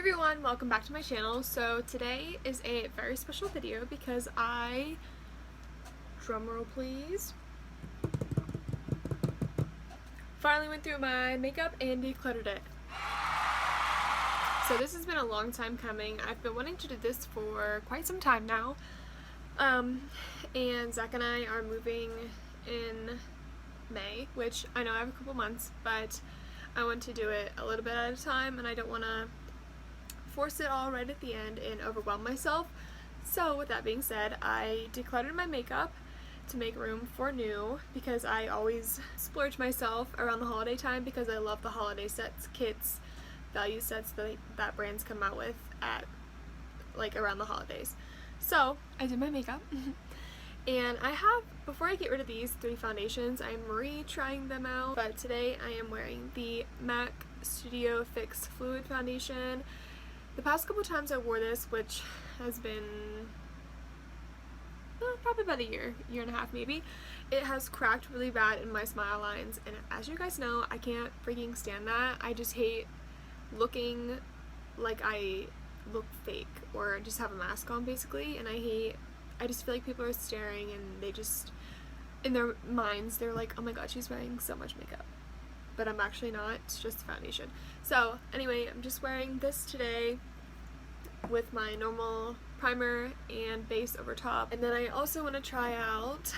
everyone, welcome back to my channel. So today is a very special video because I, drumroll please, finally went through my makeup and decluttered it. So this has been a long time coming. I've been wanting to do this for quite some time now. And Zach and I are moving in May, which I know I have a couple months, but I want to do it a little bit at a time and I don't want to force it all right at the end and overwhelm myself. So with that being said, I decluttered my makeup to make room for new because I always splurge myself around the holiday time because I love the holiday sets, kits, value sets that brands come out with at like around the holidays. So I did my makeup and I have, before I get rid of these 3 foundations, I'm re-trying them out, but today I am wearing the MAC Studio Fix Fluid Foundation. The past couple times I wore this, which has been probably about a year and a half maybe, it has cracked really bad in my smile lines, and as you guys know, I can't freaking stand that. I just hate looking like I look fake or just have a mask on basically, and I just feel like people are staring and they just, in their minds, they're like, oh my god, she's wearing so much makeup. But I'm actually not, it's just foundation. So anyway, I'm just wearing this today with my normal primer and base over top. And then I also want to try out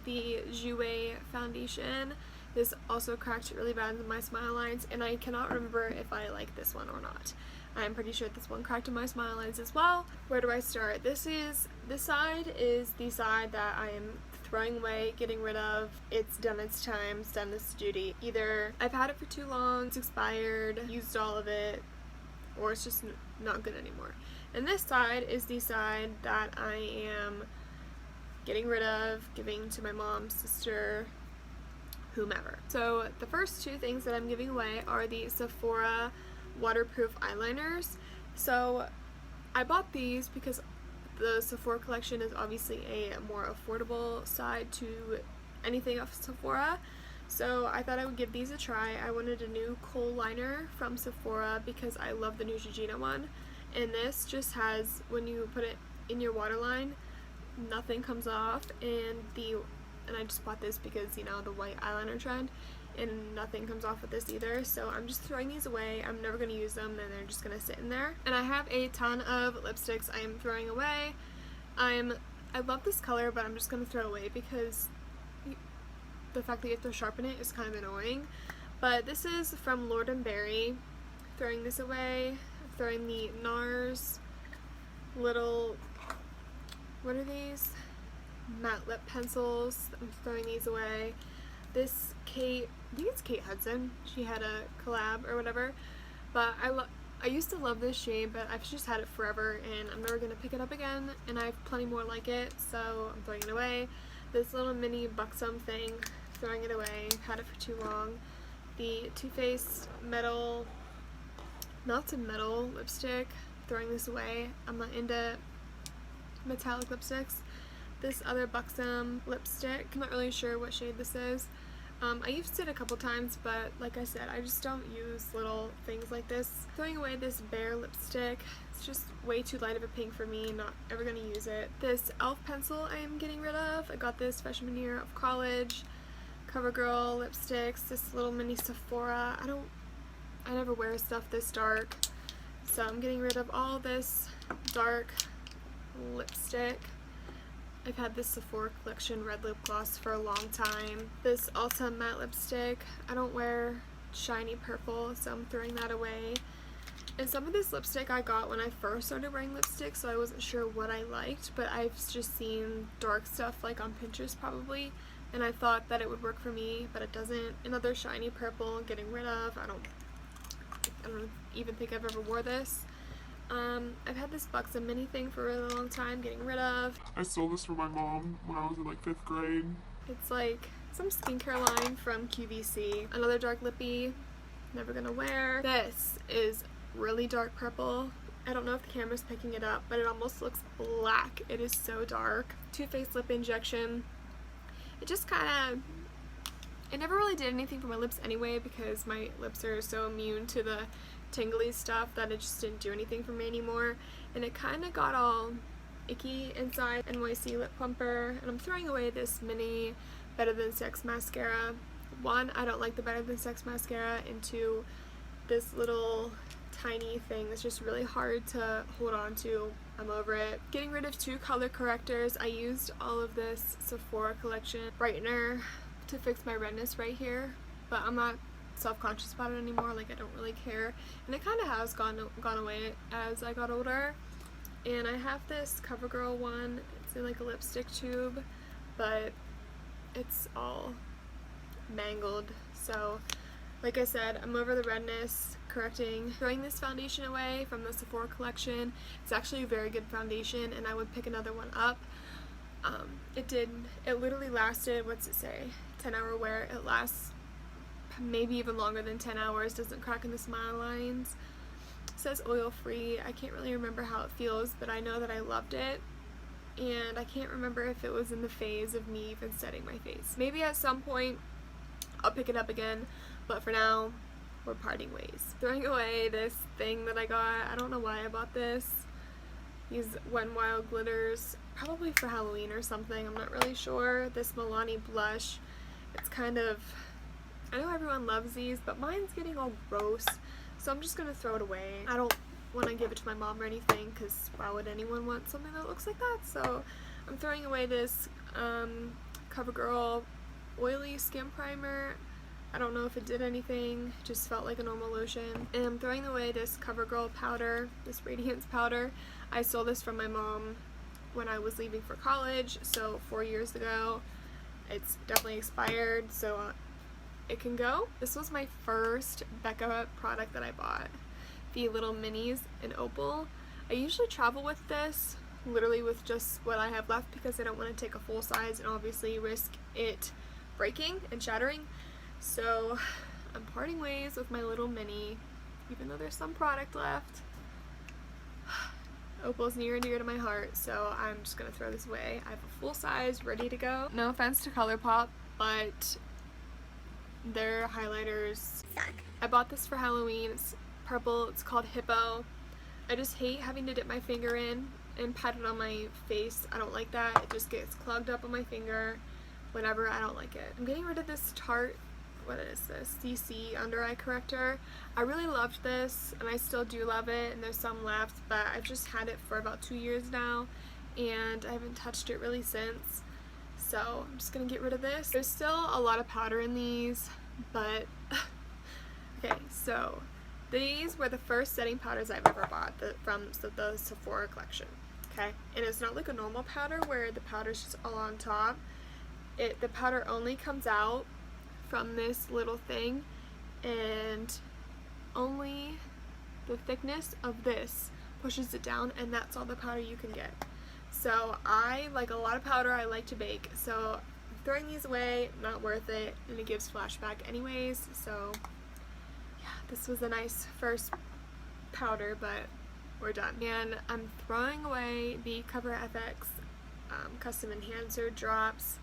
the Jouer foundation. This also cracked really bad in my smile lines and I cannot remember if I like this one or not. I'm pretty sure this one cracked in my smile lines as well. Where do I start? This side is the side that I am throwing away, getting rid of. It's done its time, it's done its duty. Either I've had it for too long, it's expired, used all of it, or it's just not good anymore. And this side is the side that I am getting rid of, giving to my mom, sister, whomever. So the first 2 things that I'm giving away are the Sephora waterproof eyeliners. So I bought these because the Sephora collection is obviously a more affordable side to anything of Sephora, so I thought I would give these a try. I wanted a new kohl liner from Sephora because I love the Neutrogena one, and this just has, when you put it in your waterline, nothing comes off, and I just bought this because, you know, the white eyeliner trend, and nothing comes off with this either, so I'm just throwing these away. I'm never going to use them and they're just going to sit in there. And I have a ton of lipsticks I am throwing away. I love this color, but I'm just going to throw away because the fact that you have to sharpen it is kind of annoying. But this is from Lord & Berry. Throwing this away. I'm throwing the NARS little, what are these? Matte lip pencils. I'm throwing these away. This I think it's Kate Hudson, she had a collab or whatever, but I used to love this shade, but I've just had it forever and I'm never going to pick it up again, and I have plenty more like it, so I'm throwing it away. This little mini buxom thing, throwing it away, had it for too long. The Too Faced Metal, Melted Metal lipstick, throwing this away. I'm not into metallic lipsticks. This other buxom lipstick, I'm not really sure what shade this is. I used it a couple times, but like I said, I just don't use little things like this. Throwing away this Bare lipstick. It's just way too light of a pink for me, not ever gonna use it. This e.l.f. pencil I am getting rid of. I got this freshman year of college. CoverGirl lipsticks, this little mini Sephora. I never wear stuff this dark, so I'm getting rid of all this dark lipstick. I've had this Sephora collection red lip gloss for a long time. This Ulta matte lipstick. I don't wear shiny purple, so I'm throwing that away. And some of this lipstick I got when I first started wearing lipstick, so I wasn't sure what I liked, but I've just seen dark stuff like on Pinterest probably, and I thought that it would work for me, but it doesn't. Another shiny purple, getting rid of. I don't even think I've ever wore this. I've had this Buxom mini thing for a really long time, getting rid of. I stole this from my mom when I was in like 5th grade. It's like some skincare line from QVC. Another dark lippy, never gonna wear. This is really dark purple. I don't know if the camera's picking it up, but it almost looks black. It is so dark. Too Faced lip injection. It just kind of, It never really did anything for my lips anyway because my lips are so immune to the tingly stuff that it just didn't do anything for me anymore. And it kind of got all icky inside. NYC Lip Plumper. And I'm throwing away this mini Better Than Sex mascara. One, I don't like the Better Than Sex mascara, and two, this little tiny thing that's just really hard to hold on to. I'm over it. Getting rid of 2 color correctors. I used all of this Sephora collection brightener to fix my redness right here, but I'm not self-conscious about it anymore. Like, I don't really care, and it kind of has gone away as I got older. And I have this CoverGirl one. It's in like a lipstick tube, but it's all mangled. So like I said, I'm over the redness, correcting. Throwing this foundation away from the Sephora collection. It's actually a very good foundation, and I would pick another one up. It literally lasted, what's it say, 10-hour wear. It lasts maybe even longer than 10 hours, doesn't crack in the smile lines. It says oil free. I can't really remember how it feels, but I know that I loved it. And I can't remember if it was in the phase of me even setting my face. Maybe at some point I'll pick it up again, but for now, we're parting ways. Throwing away this thing that I got. I don't know why I bought this. These Wet n Wild glitters, probably for Halloween or something. I'm not really sure. This Milani blush. It's kind of, I know everyone loves these, but mine's getting all gross, so I'm just gonna throw it away. I don't want to give it to my mom or anything, because why would anyone want something that looks like that? So I'm throwing away this CoverGirl oily skin primer. I don't know if it did anything, it just felt like a normal lotion. And I'm throwing away this CoverGirl powder, this Radiance powder. I stole this from my mom when I was leaving for college, so 4 years ago. It's definitely expired, so it can go. This was my first Becca product that I bought, the little minis in Opal. I usually travel with this, literally with just what I have left, because I don't want to take a full size and obviously risk it breaking and shattering. So I'm parting ways with my little mini, even though there's some product left. Opal's near and dear to my heart, so I'm just gonna throw this away. I have a full size ready to go. No offense to ColourPop, but their highlighters suck. I bought this for Halloween. It's purple. It's called Hippo. I just hate having to dip my finger in and pat it on my face. I don't like that. It just gets clogged up on my finger whenever. I don't like it. I'm getting rid of this Tarte, what is this, CC under eye corrector. I really loved this, and I still do love it, and there's some left, but I've just had it for about 2 years now, and I haven't touched it really since. So I'm just gonna get rid of this. There's still a lot of powder in these, but okay, so these were the first setting powders I've ever bought from the Sephora collection. Okay, and it's not like a normal powder where the powder's just all on top. The powder only comes out from this little thing, and only the thickness of this pushes it down, and that's all the powder you can get. So I like a lot of powder. I like to bake, so throwing these away, not worth it, and it gives flashback anyways. So yeah, this was a nice first powder, but we're done. And I'm throwing away the Cover FX custom enhancer drops.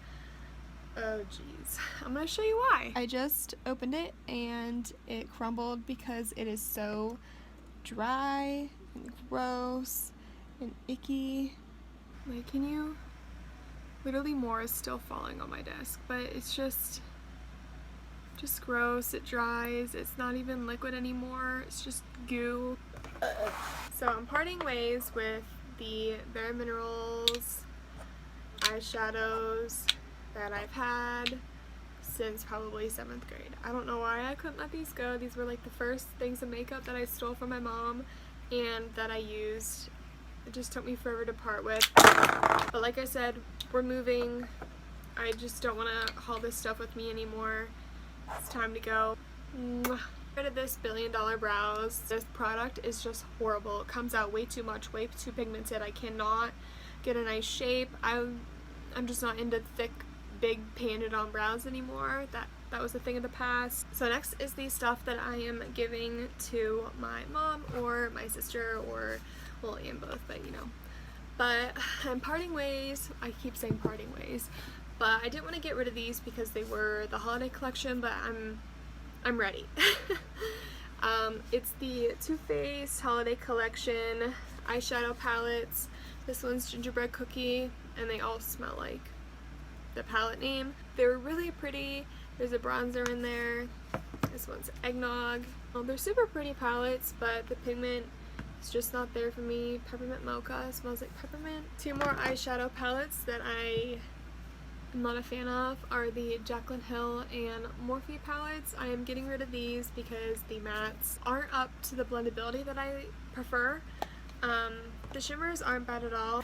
Oh geez, I'm gonna show you why. I just opened it and it crumbled because it is so dry and gross and icky. Like, can you, literally more is still falling on my desk, but it's just gross. It dries. It's not even liquid anymore. It's just goo. So I'm parting ways with the Bare Minerals eyeshadows that I've had since probably 7th grade. I don't know why I couldn't let these go. These were like the first things of makeup that I stole from my mom and that I used. It just took me forever to part with. But like I said, we're moving. I just don't want to haul this stuff with me anymore. It's time to go. Mwah. Rid of this $1 billion brows. This product is just horrible. It comes out way too much, way too pigmented. I cannot get a nice shape. I'm just not into thick, big painted on brows anymore. That was a thing of the past. So next is the stuff that I am giving to my mom or my sister, or well, and both, but you know. But I'm parting ways. I keep saying parting ways, But I didn't want to get rid of these because they were the holiday collection, but I'm ready. It's the Too Faced Holiday Collection eyeshadow palettes. This one's Gingerbread Cookie, and they all smell like the palette name. They're really pretty. There's a bronzer in there. This one's Eggnog. Well, they're super pretty palettes, but the pigment is just not there for me. Peppermint Mocha smells like peppermint. Two more eyeshadow palettes that I'm not a fan of are the Jaclyn Hill and Morphe palettes. I am getting rid of these because the mattes aren't up to the blendability that I prefer. The shimmers aren't bad at all.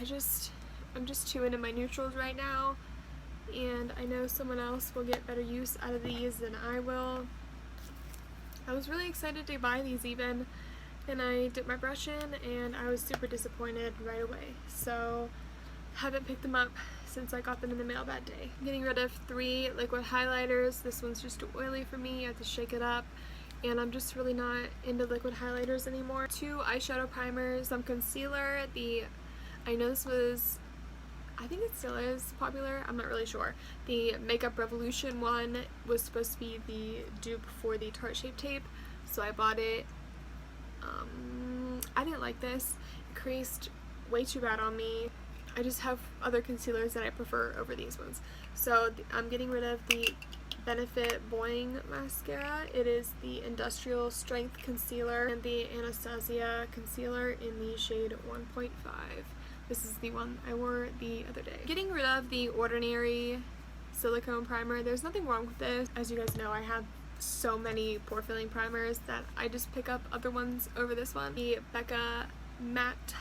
I'm just too into my neutrals right now, and I know someone else will get better use out of these than I will. I was really excited to buy these even, and I dipped my brush in and I was super disappointed right away. So haven't picked them up since I got them in the mail that day. I'm getting rid of 3 liquid highlighters. This one's just too oily for me. I have to shake it up, and I'm just really not into liquid highlighters anymore. 2 eyeshadow primers, some concealer. I know this was, I think it still is popular, I'm not really sure. The Makeup Revolution one was supposed to be the dupe for the Tarte Shape Tape, so I bought it. I didn't like this. It creased way too bad on me. I just have other concealers that I prefer over these ones. So I'm getting rid of the Benefit Boing Mascara. It is the Industrial Strength Concealer and the Anastasia Concealer in the shade 1.5. This is the one I wore the other day. Getting rid of the Ordinary Silicone Primer. There's nothing wrong with this. As you guys know, I have so many pore filling primers that I just pick up other ones over this one. The Becca Matte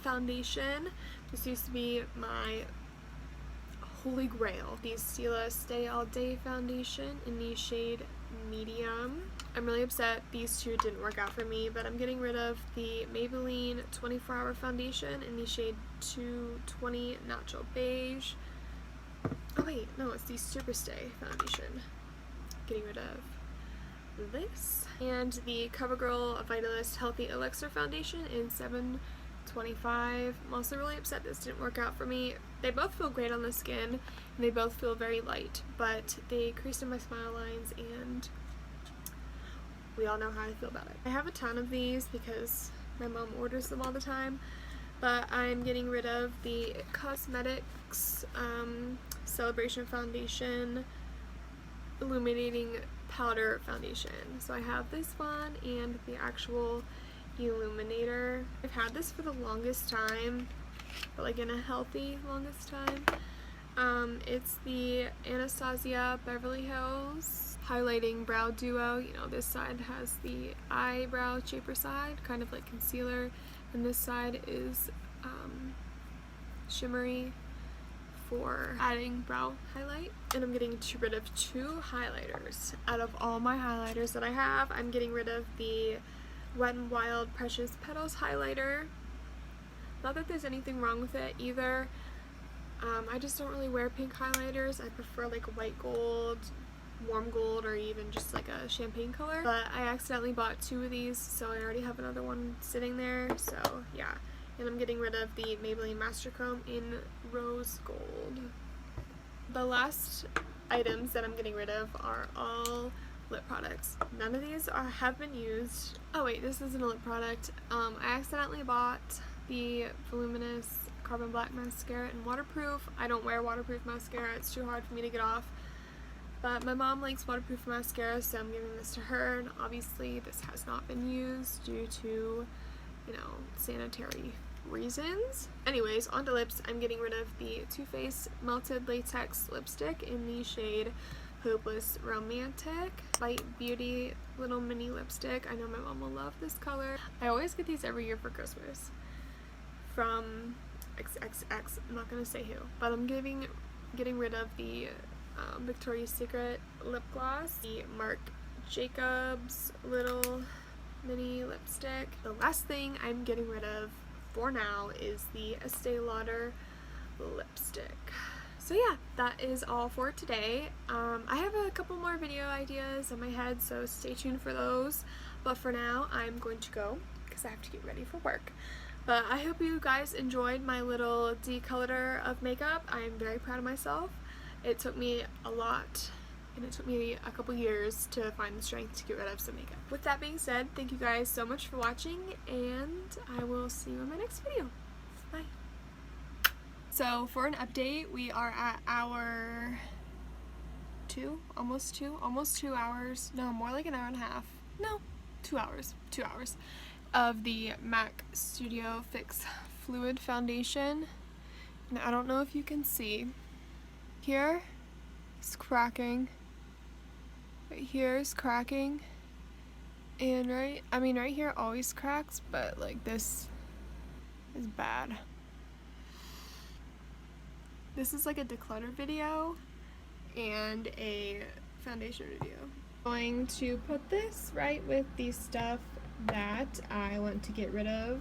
Foundation. This used to be my holy grail. The Stila Stay All Day Foundation in the shade Medium. I'm really upset these two didn't work out for me, but I'm getting rid of the Maybelline 24 Hour Foundation in the shade 220 Natural Beige. Oh wait, no, it's the Superstay Foundation. Getting rid of this. And the CoverGirl Vitalist Healthy Elixir Foundation in 725. I'm also really upset this didn't work out for me. They both feel great on the skin, and they both feel very light, but they creased in my smile lines, and we all know how I feel about it. I have a ton of these because my mom orders them all the time, but I'm getting rid of the Cosmetics Celebration Foundation Illuminating Powder Foundation. So I have this one and the actual illuminator. I've had this for the longest time, but like in a healthy longest time. It's the Anastasia Beverly Hills Highlighting Brow Duo. You know, this side has the eyebrow shaper side, kind of like concealer, and this side is shimmery for adding brow highlight. And I'm getting rid of 2 highlighters. Out of all my highlighters that I have, I'm getting rid of the Wet n Wild Precious Petals highlighter. Not that there's anything wrong with it either. I just don't really wear pink highlighters. I prefer like white gold, warm gold, or even just like a champagne color. But I accidentally bought 2 of these, so I already have another one sitting there. So yeah. And I'm getting rid of the Maybelline Master Chrome in Rose Gold. The last items that I'm getting rid of are all lip products. None of these have been used. Oh wait, this isn't a lip product. I accidentally bought the Voluminous Carbon Black Mascara in waterproof. I don't wear waterproof mascara. It's too hard for me to get off. But my mom likes waterproof mascara, so I'm giving this to her. And obviously this has not been used due to, you know, sanitary reasons. Anyways, on to lips. I'm getting rid of the Too Faced Melted Latex Lipstick in the shade Hopeless Romantic. Light Beauty little mini lipstick. I know my mom will love this color. I always get these every year for Christmas from XXX. I'm not gonna say who, but I'm getting rid of the Victoria's Secret lip gloss, the Marc Jacobs little mini lipstick. The last thing I'm getting rid of for now is the Estee Lauder lipstick. So yeah, that is all for today. I have a couple more video ideas in my head, so stay tuned for those. But for now, I'm going to go because I have to get ready for work. But I hope you guys enjoyed my little declutter of makeup. I'm very proud of myself. It took me a lot, and it took me a couple years to find the strength to get rid of some makeup. With that being said, thank you guys so much for watching, and I will see you in my next video. Bye. So for an update, we are at hour almost 2 hours, no, more like an hour and a half, no, 2 hours of the MAC Studio Fix Fluid Foundation. And I don't know if you can see, here it's cracking, right here is cracking, and right here always cracks, but like this is bad. This is like a declutter video and a foundation video. I'm going to put this right with the stuff that I want to get rid of.